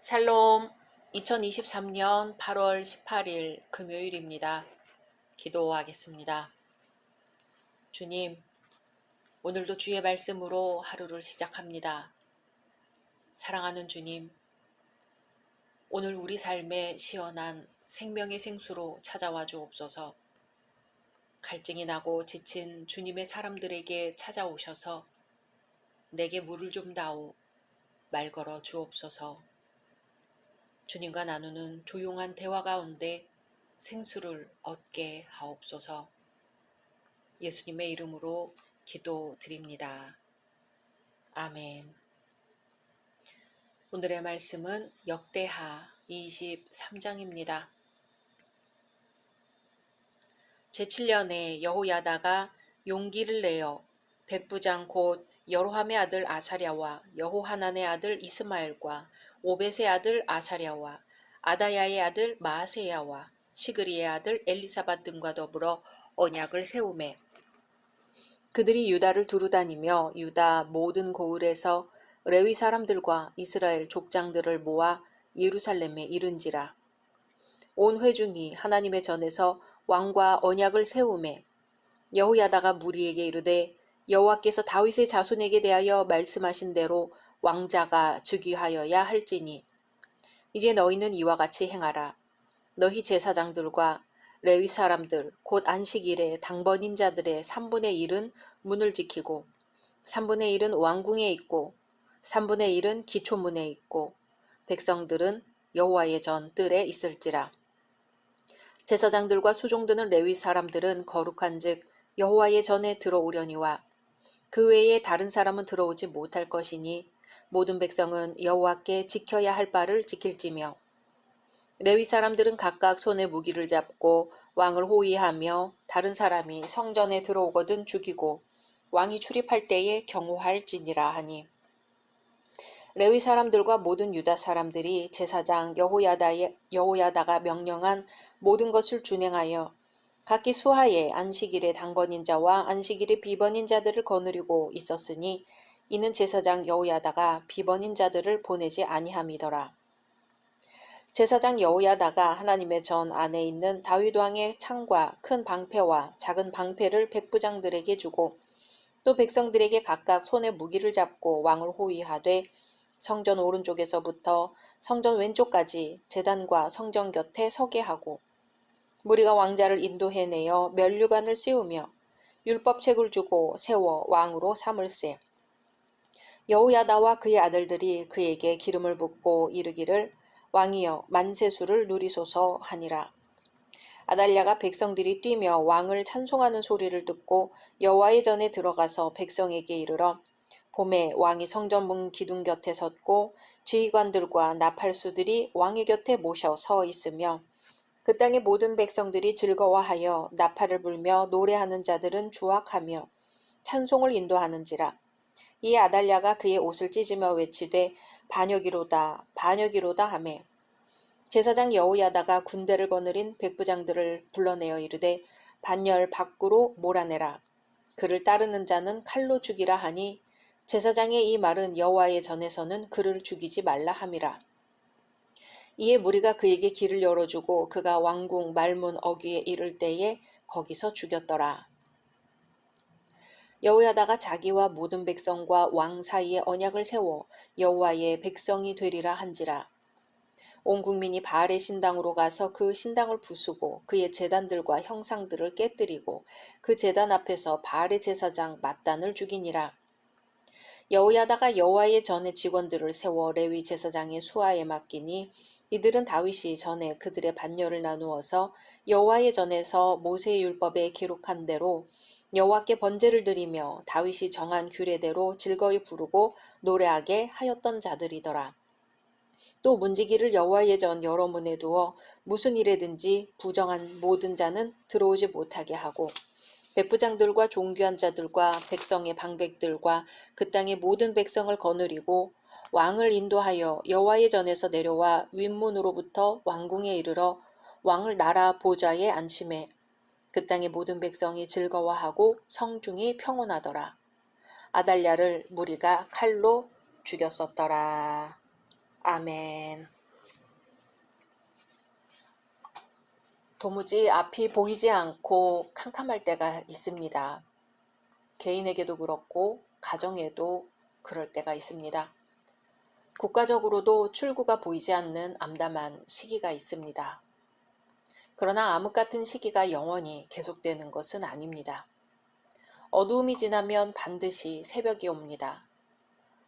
샬롬. 2023년 8월 18일 금요일입니다. 기도하겠습니다. 주님, 오늘도 주의 말씀으로 하루를 시작합니다. 사랑하는 주님, 오늘 우리 삶에 시원한 생명의 생수로 찾아와 주옵소서. 갈증이 나고 지친 주님의 사람들에게 찾아오셔서 내게 물을 좀 다오 말 걸어 주옵소서. 주님과 나누는 조용한 대화 가운데 생수를 얻게 하옵소서. 예수님의 이름으로 기도드립니다. 아멘. 오늘의 말씀은 역대하 23장입니다. 제7년에 여호야다가 용기를 내어 백부장 곧 여로함의 아들 아사랴와 여호하난의 아들 이스마엘과 오벳의 아들 아사랴와 아다야의 아들 마아세야와 시그리의 아들 엘리사밧 등과 더불어 언약을 세우매 그들이 유다를 두루다니며 유다 모든 고을에서 레위 사람들과 이스라엘 족장들을 모아 예루살렘에 이른지라. 온 회중이 하나님의 전에서 왕과 언약을 세우매 여호야다가 무리에게 이르되 여호와께서 다윗의 자손에게 대하여 말씀하신 대로 왕자가 즉위하여야 할지니 이제 너희는 이와 같이 행하라. 너희 제사장들과 레위 사람들 곧 안식일에 당번인 자들의 3분의 1은 문을 지키고 3분의 1은 왕궁에 있고 3분의 1은 기초문에 있고 백성들은 여호와의 전 뜰에 있을지라. 제사장들과 수종드는 레위 사람들은 거룩한즉 여호와의 전에 들어오려니와 그 외에 다른 사람은 들어오지 못할 것이니 모든 백성은 여호와께 지켜야 할 바를 지킬지며 레위 사람들은 각각 손에 무기를 잡고 왕을 호위하며 다른 사람이 성전에 들어오거든 죽이고 왕이 출입할 때에 경호할지니라 하니 레위 사람들과 모든 유다 사람들이 제사장 여호야다가 명령한 모든 것을 준행하여 각기 수하에 안식일에 당번인 자와 안식일에 비번인 자들을 거느리고 있었으니 이는 제사장 여호야다가 비번인 자들을 보내지 아니함이더라. 제사장 여호야다가 하나님의 전 안에 있는 다윗 왕의 창과 큰 방패와 작은 방패를 백부장들에게 주고 또 백성들에게 각각 손에 무기를 잡고 왕을 호위하되 성전 오른쪽에서부터 성전 왼쪽까지 제단과 성전 곁에 서게 하고 무리가 왕자를 인도해내어 면류관을 씌우며 율법책을 주고 세워 왕으로 삼을세. 여호야다와 그의 아들들이 그에게 기름을 붓고 이르기를 왕이여 만세수를 누리소서 하니라. 아달랴가 백성들이 뛰며 왕을 찬송하는 소리를 듣고 여호와의 전에 들어가서 백성에게 이르러 봄에 왕이 성전문 기둥 곁에 섰고 지휘관들과 나팔수들이 왕의 곁에 모셔 서 있으며 그 땅의 모든 백성들이 즐거워하여 나팔을 불며 노래하는 자들은 주악하며 찬송을 인도하는지라. 이 아달랴가 그의 옷을 찢으며 외치되 반역이로다 반역이로다 하매 제사장 여호야다가 군대를 거느린 백부장들을 불러내어 이르되 반열 밖으로 몰아내라. 그를 따르는 자는 칼로 죽이라 하니 제사장의 이 말은 여호와의 전에서는 그를 죽이지 말라 함이라. 이에 무리가 그에게 길을 열어주고 그가 왕궁 말문 어귀에 이를 때에 거기서 죽였더라. 여호야다가 자기와 모든 백성과 왕 사이에 언약을 세워 여호와의 백성이 되리라 한지라. 온 국민이 바알의 신당으로 가서 그 신당을 부수고 그의 제단들과 형상들을 깨뜨리고 그 제단 앞에서 바알의 제사장 맏단을 죽이니라. 여호야다가 여호와의 전에 직원들을 세워 레위 제사장의 수하에 맡기니 이들은 다윗이 전에 그들의 반열을 나누어서 여호와의 전에서 모세의 율법에 기록한 대로 여호와께 번제를 드리며 다윗이 정한 규례대로 즐거이 부르고 노래하게 하였던 자들이더라. 또 문지기를 여호와의 전 여러 문에 두어 무슨 일에든지 부정한 모든 자는 들어오지 못하게 하고 백부장들과 종교한 자들과 백성의 방백들과 그 땅의 모든 백성을 거느리고 왕을 인도하여 여호와의 전에서 내려와 윗문으로부터 왕궁에 이르러 왕을 나라 보좌에 앉히매 그 땅의 모든 백성이 즐거워하고 성중이 평온하더라. 아달랴를 무리가 칼로 죽였었더라. 아멘. 도무지 앞이 보이지 않고 캄캄할 때가 있습니다. 개인에게도 그렇고 가정에도 그럴 때가 있습니다. 국가적으로도 출구가 보이지 않는 암담한 시기가 있습니다. 그러나 암흑 같은 시기가 영원히 계속되는 것은 아닙니다. 어두움이 지나면 반드시 새벽이 옵니다.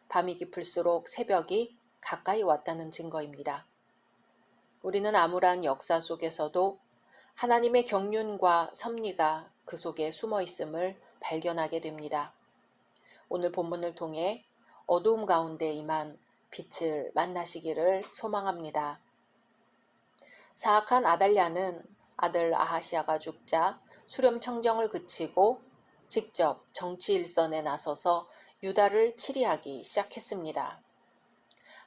밤이 깊을수록 새벽이 가까이 왔다는 증거입니다. 우리는 암울한 역사 속에서도 하나님의 경륜과 섭리가 그 속에 숨어 있음을 발견하게 됩니다. 오늘 본문을 통해 어두움 가운데 임한 빛을 만나시기를 소망합니다. 사악한 아달랴는 아들 아하시아가 죽자 수렴청정을 그치고 직접 정치 일선에 나서서 유다를 치리하기 시작했습니다.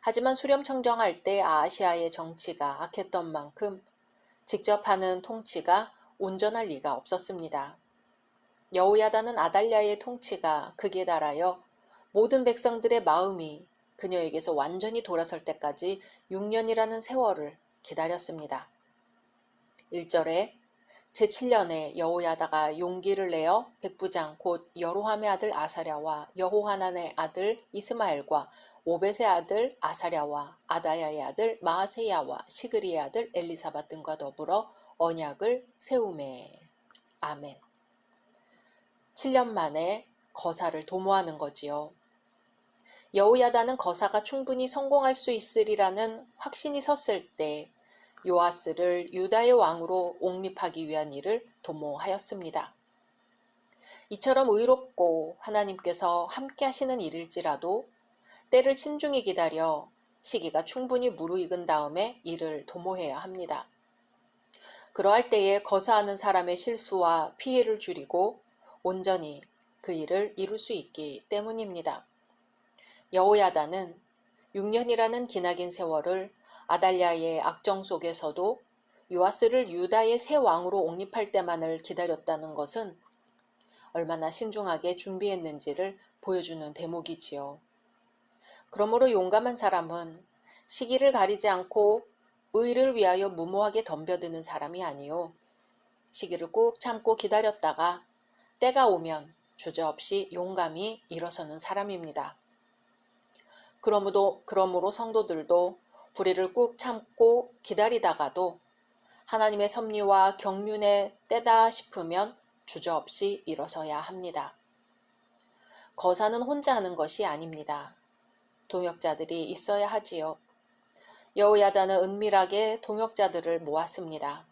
하지만 수렴청정할 때 아하시아의 정치가 악했던 만큼 직접 하는 통치가 온전할 리가 없었습니다. 여호야다는 아달랴의 통치가 극에 달하여 모든 백성들의 마음이 그녀에게서 완전히 돌아설 때까지 6년이라는 세월을 기다렸습니다. 1절에 제7년에 여호야다가 용기를 내어 백부장 곧 여로함의 아들 아사랴와 여호하난의 아들 이스마엘과 오벳의 아들 아사랴와 아다야의 아들 마아세야와 시그리의 아들 엘리사밧 등과 더불어 언약을 세우매. 아멘. 7년 만에 거사를 도모하는 거지요. 여호야다는 거사가 충분히 성공할 수 있으리라는 확신이 섰을 때 요아스를 유다의 왕으로 옹립하기 위한 일을 도모하였습니다. 이처럼 의롭고 하나님께서 함께 하시는 일일지라도 때를 신중히 기다려 시기가 충분히 무르익은 다음에 일을 도모해야 합니다. 그러할 때에 거사하는 사람의 실수와 피해를 줄이고 온전히 그 일을 이룰 수 있기 때문입니다. 여호야다는 6년이라는 기나긴 세월을 아달랴의 악정 속에서도 요아스를 유다의 새 왕으로 옹립할 때만을 기다렸다는 것은 얼마나 신중하게 준비했는지를 보여주는 대목이지요. 그러므로 용감한 사람은 시기를 가리지 않고 의를 위하여 무모하게 덤벼드는 사람이 아니요. 시기를 꾹 참고 기다렸다가 때가 오면 주저없이 용감히 일어서는 사람입니다. 그러므로 성도들도 불의를 꾹 참고 기다리다가도 하나님의 섭리와 경륜의 때다 싶으면 주저없이 일어서야 합니다. 거사는 혼자 하는 것이 아닙니다. 동역자들이 있어야 하지요. 여호야다는 은밀하게 동역자들을 모았습니다.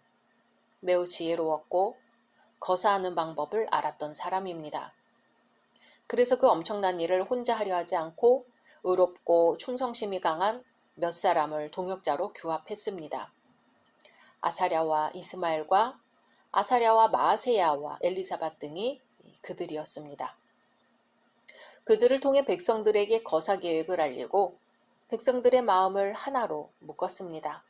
매우 지혜로웠고 거사하는 방법을 알았던 사람입니다. 그래서 그 엄청난 일을 혼자 하려 하지 않고 의롭고 충성심이 강한 몇 사람을 동역자로 규합했습니다. 아사랴와 이스마엘과 아사랴와 마아세야와 엘리사밧 등이 그들이었습니다. 그들을 통해 백성들에게 거사 계획을 알리고 백성들의 마음을 하나로 묶었습니다.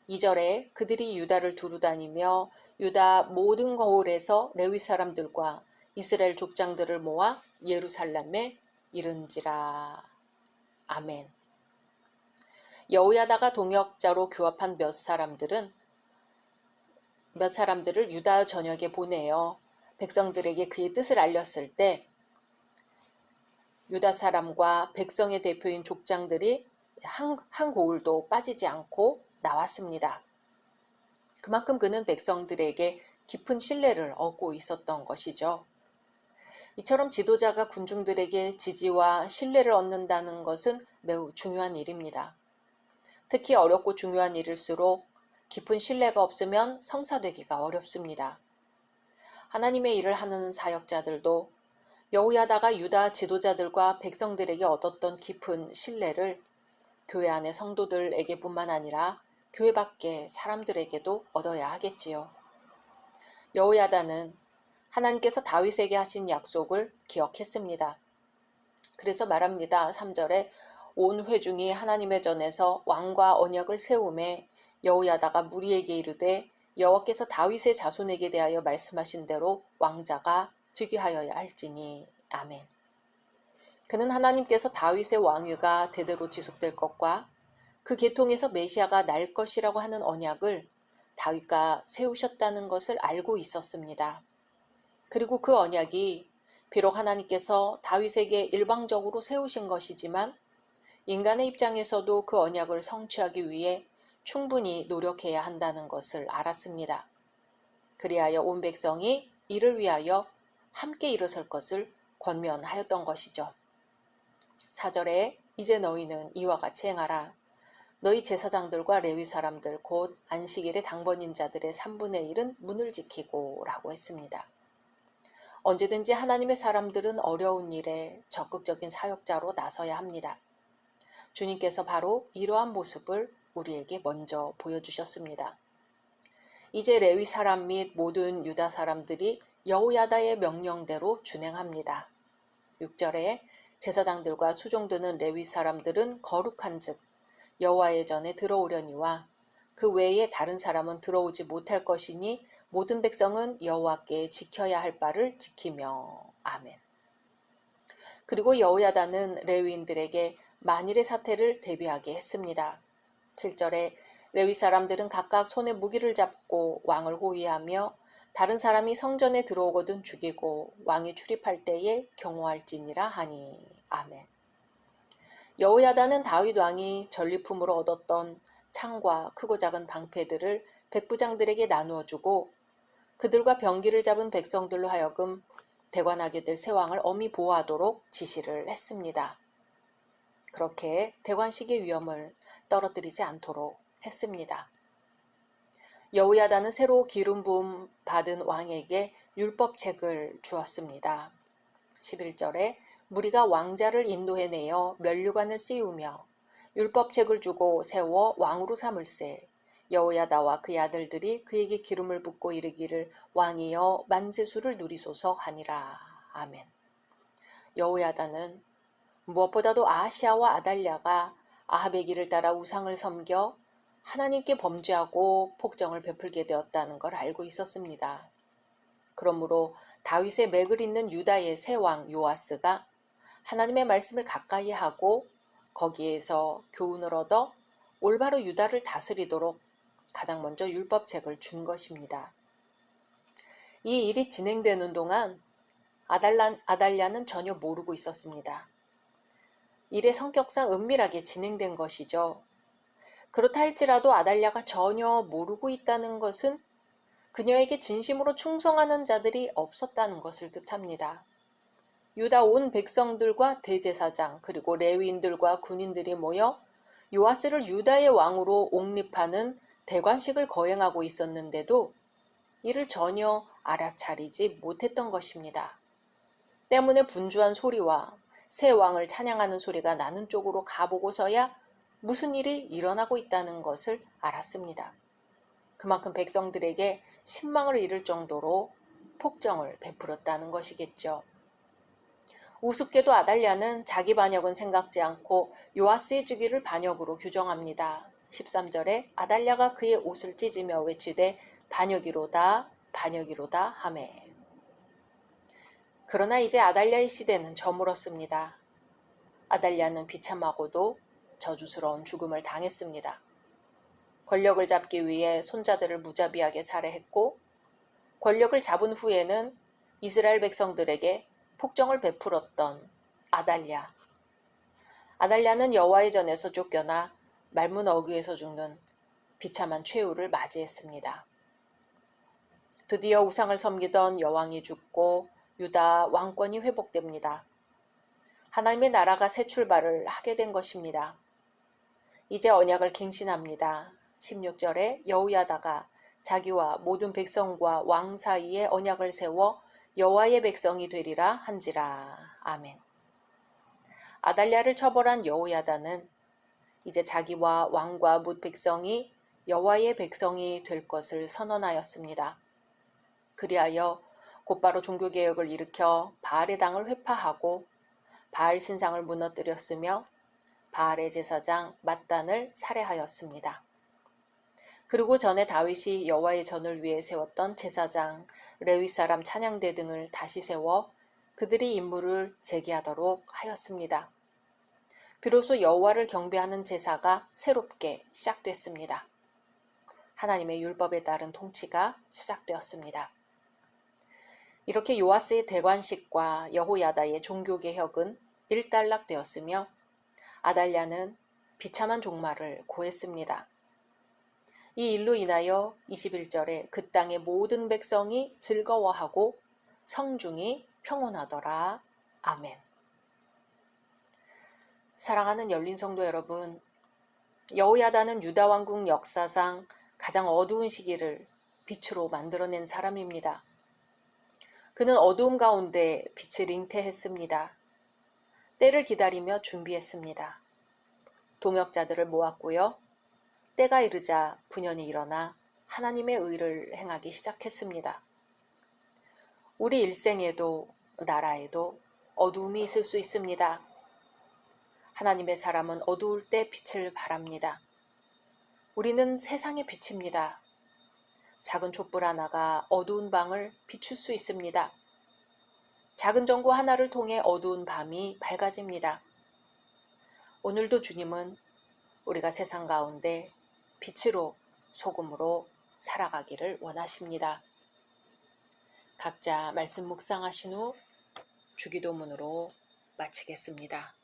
2절에 그들이 유다를 두루다니며 유다 모든 거울에서 레위 사람들과 이스라엘 족장들을 모아 예루살렘에 이른지라. 아멘. 여호야다가 동역자로 규합한 몇 사람들을 유다 전역에 보내어 백성들에게 그의 뜻을 알렸을 때 유다 사람과 백성의 대표인 족장들이 한 고울도 빠지지 않고 나왔습니다. 그만큼 그는 백성들에게 깊은 신뢰를 얻고 있었던 것이죠. 이처럼 지도자가 군중들에게 지지와 신뢰를 얻는다는 것은 매우 중요한 일입니다. 특히 어렵고 중요한 일일수록 깊은 신뢰가 없으면 성사되기가 어렵습니다. 하나님의 일을 하는 사역자들도 여호야다가 유다 지도자들과 백성들에게 얻었던 깊은 신뢰를 교회 안의 성도들에게뿐만 아니라 교회 밖의 사람들에게도 얻어야 하겠지요. 여호야다는 하나님께서 다윗에게 하신 약속을 기억했습니다. 그래서 말합니다. 3절에 온 회중이 하나님의 전에서 왕과 언약을 세우매 여호야다가 무리에게 이르되 여호와께서 다윗의 자손에게 대하여 말씀하신 대로 왕자가 즉위하여야 할지니. 아멘. 그는 하나님께서 다윗의 왕위가 대대로 지속될 것과 그 계통에서 메시아가 날 것이라고 하는 언약을 다윗과 세우셨다는 것을 알고 있었습니다. 그리고 그 언약이 비록 하나님께서 다윗에게 일방적으로 세우신 것이지만 인간의 입장에서도 그 언약을 성취하기 위해 충분히 노력해야 한다는 것을 알았습니다. 그리하여 온 백성이 이를 위하여 함께 일어설 것을 권면하였던 것이죠. 4절에 이제 너희는 이와 같이 행하라. 너희 제사장들과 레위 사람들 곧 안식일의 당번인 자들의 3분의 1은 문을 지키고 라고 했습니다. 언제든지 하나님의 사람들은 어려운 일에 적극적인 사역자로 나서야 합니다. 주님께서 바로 이러한 모습을 우리에게 먼저 보여주셨습니다. 이제 레위 사람 및 모든 유다 사람들이 여호야다의 명령대로 준행합니다. 6절에 제사장들과 수종드는 레위 사람들은 거룩한즉 여호와의 전에 들어오려니와 그 외에 다른 사람은 들어오지 못할 것이니 모든 백성은 여호와께 지켜야 할 바를 지키며. 아멘. 그리고 여호야다는 레위인들에게 만일의 사태를 대비하게 했습니다. 7절에 레위 사람들은 각각 손에 무기를 잡고 왕을 호위하며 다른 사람이 성전에 들어오거든 죽이고 왕이 출입할 때에 경호할지니라 하니. 아멘. 여호야다는 다윗 왕이 전리품으로 얻었던 창과 크고 작은 방패들을 백부장들에게 나누어 주고 그들과 병기를 잡은 백성들로 하여금 대관하게 될 새 왕을 엄히 보호하도록 지시를 했습니다. 그렇게 대관식의 위험을 떨어뜨리지 않도록 했습니다. 여호야다는 새로 기름 부음 받은 왕에게 율법책을 주었습니다. 11절에 무리가 왕자를 인도해내어 면류관을 씌우며 율법책을 주고 세워 왕으로 삼을세. 여호야다와 그의 아들들이 그에게 기름을 붓고 이르기를 왕이여 만세수를 누리소서 하니라. 아멘. 여호야다는 무엇보다도 아하시아와 아달랴가 아합의 길을 따라 우상을 섬겨 하나님께 범죄하고 폭정을 베풀게 되었다는 걸 알고 있었습니다. 그러므로 다윗의 맥을 잇는 유다의 새 왕 요아스가 하나님의 말씀을 가까이 하고 거기에서 교훈을 얻어 올바로 유다를 다스리도록 가장 먼저 율법책을 준 것입니다. 이 일이 진행되는 동안 아달랴는 전혀 모르고 있었습니다. 일의 성격상 은밀하게 진행된 것이죠. 그렇다 할지라도 아달랴가 전혀 모르고 있다는 것은 그녀에게 진심으로 충성하는 자들이 없었다는 것을 뜻합니다. 유다 온 백성들과 대제사장 그리고 레위인들과 군인들이 모여 요아스를 유다의 왕으로 옹립하는 대관식을 거행하고 있었는데도 이를 전혀 알아차리지 못했던 것입니다. 때문에 분주한 소리와 새 왕을 찬양하는 소리가 나는 쪽으로 가보고서야 무슨 일이 일어나고 있다는 것을 알았습니다. 그만큼 백성들에게 신망을 잃을 정도로 폭정을 베풀었다는 것이겠죠. 우습게도 아달랴는 자기 반역은 생각지 않고 요아스의 주기를 반역으로 규정합니다. 13절에 아달랴가 그의 옷을 찢으며 외치되 반역이로다 반역이로다 하매. 그러나 이제 아달랴의 시대는 저물었습니다. 아달랴는 비참하고도 저주스러운 죽음을 당했습니다. 권력을 잡기 위해 손자들을 무자비하게 살해했고 권력을 잡은 후에는 이스라엘 백성들에게 폭정을 베풀었던 아달랴는 여호와의 전에서 쫓겨나 말문 어귀에서 죽는 비참한 최후를 맞이했습니다. 드디어 우상을 섬기던 여왕이 죽고 유다 왕권이 회복됩니다. 하나님의 나라가 새 출발을 하게 된 것입니다. 이제 언약을 갱신합니다. 16절에 여호야다가 자기와 모든 백성과 왕 사이에 언약을 세워 여호와의 백성이 되리라 한지라. 아멘. 아달랴를 처벌한 여호야다는 이제 자기와 왕과 뭇 백성이 여호와의 백성이 될 것을 선언하였습니다. 그리하여 곧바로 종교개혁을 일으켜 바알의 당을 회파하고 바알 신상을 무너뜨렸으며 바알의 제사장 맏단을 살해하였습니다. 그리고 전에 다윗이 여호와의 전을 위해 세웠던 제사장, 레위 사람 찬양대 등을 다시 세워 그들이 임무를 재개하도록 하였습니다. 비로소 여호와를 경배하는 제사가 새롭게 시작됐습니다. 하나님의 율법에 따른 통치가 시작되었습니다. 이렇게 요아스의 대관식과 여호야다의 종교개혁은 일단락되었으며 아달랴는 비참한 종말을 고했습니다. 이 일로 인하여 21절에 그 땅의 모든 백성이 즐거워하고 성중이 평온하더라. 아멘. 사랑하는 열린 성도 여러분, 여호야다는 유다 왕국 역사상 가장 어두운 시기를 빛으로 만들어낸 사람입니다. 그는 어두움 가운데 빛을 잉태했습니다. 때를 기다리며 준비했습니다. 동역자들을 모았고요. 때가 이르자 분연히 일어나 하나님의 의를 행하기 시작했습니다. 우리 일생에도 나라에도 어두움이 있을 수 있습니다. 하나님의 사람은 어두울 때 빛을 발합니다. 우리는 세상의 빛입니다. 작은 촛불 하나가 어두운 방을 비출 수 있습니다. 작은 전구 하나를 통해 어두운 밤이 밝아집니다. 오늘도 주님은 우리가 세상 가운데 빛으로 소금으로 살아가기를 원하십니다. 각자 말씀 묵상하신 후 주기도문으로 마치겠습니다.